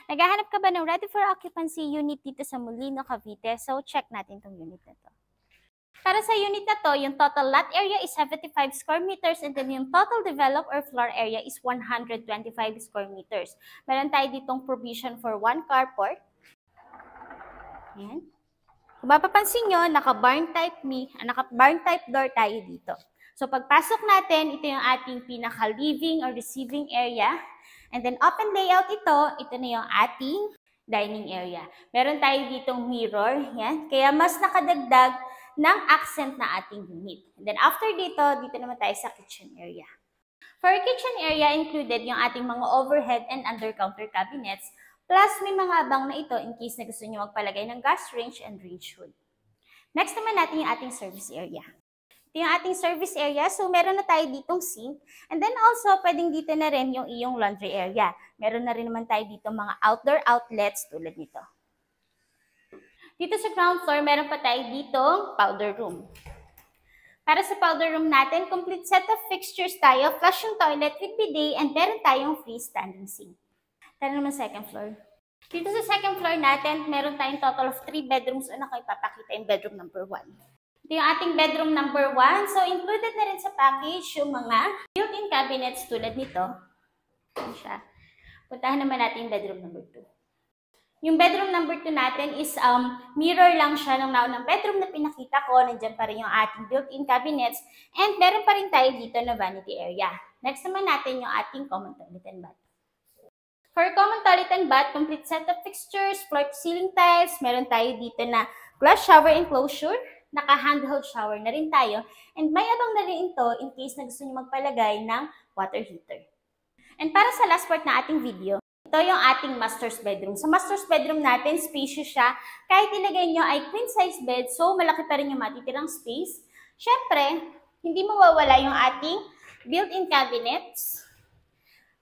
Naghahanap ka ba ng ready for occupancy unit dito sa Molino, Cavite? So, check natin tong unit na to. Para sa unit na to, yung total lot area is 75 square meters and then yung total developed or floor area is 125 square meters. Meron tayo ditong provision for one carport. Ayan. Kung mapapansin nyo, naka-barn type door tayo dito. So, pagpasok natin, ito yung ating pinaka-living or receiving area. And then, open layout ito na yung ating dining area. Meron tayo ditong mirror, yan. Kaya mas nakadagdag ng accent na ating unit. And then, after dito naman tayo sa kitchen area. For kitchen area, included yung ating mga overhead and under-counter cabinets, plus may mga abang na ito in case na gusto nyo magpalagay ng gas range and range hood. Next naman natin yung ating service area. Ito yung ating service area. So, meron na tayo ditong sink. And then also, pwedeng dito na rin yung iyong laundry area. Meron na rin naman tayo dito mga outdoor outlets tulad nito. Dito sa ground floor, meron pa tayo ditong powder room. Para sa powder room natin, complete set of fixtures tayo, flush yung toilet with bidet, and meron tayong freestanding sink. Tara naman second floor. Dito sa second floor natin, meron tayong total of 3 bedrooms. Una ko ipapakita yung bedroom number 1. Ito yung ating bedroom number 1. So, included na rin sa package yung mga built-in cabinets tulad nito. Ayan siya. Puntahan naman natin yung bedroom number 2. Yung bedroom number 2 natin is mirror lang siya ng naunang bedroom na pinakita ko. Nandiyan pa rin yung ating built-in cabinets. And meron pa rin tayo dito na vanity area. Next naman natin yung ating common toilet and bath. For common toilet and bath, complete set of fixtures, floor-to-ceiling tiles. Meron tayo dito na glass shower enclosure. Naka-handheld shower na rin tayo. And may abang na rin ito in case na gusto nyo magpalagay ng water heater. And para sa last part na ating video, ito yung ating master's bedroom. Sa master's bedroom natin, spacious siya. Kahit ilagay nyo ay queen size bed, so malaki pa rin yung matitirang space. Siyempre, hindi mawawala yung ating built-in cabinets,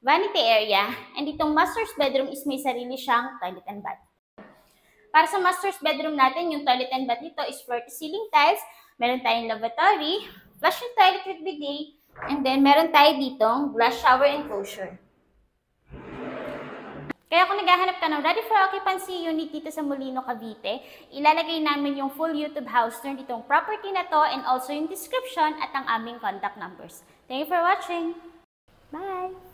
vanity area, and itong master's bedroom is may sarili siyang toilet and bath. Para sa master's bedroom natin, yung toilet and bath nito is floor-to-ceiling tiles. Meron tayong lavatory, flush yung toilet with bidet, and then meron tayo ditong glass shower enclosure. Kaya kung naghahanap ka ng ready for occupancy unit dito sa Molino, Cavite, ilalagay namin yung full YouTube house tour ditong property na to and also yung description at ang aming contact numbers. Thank you for watching! Bye!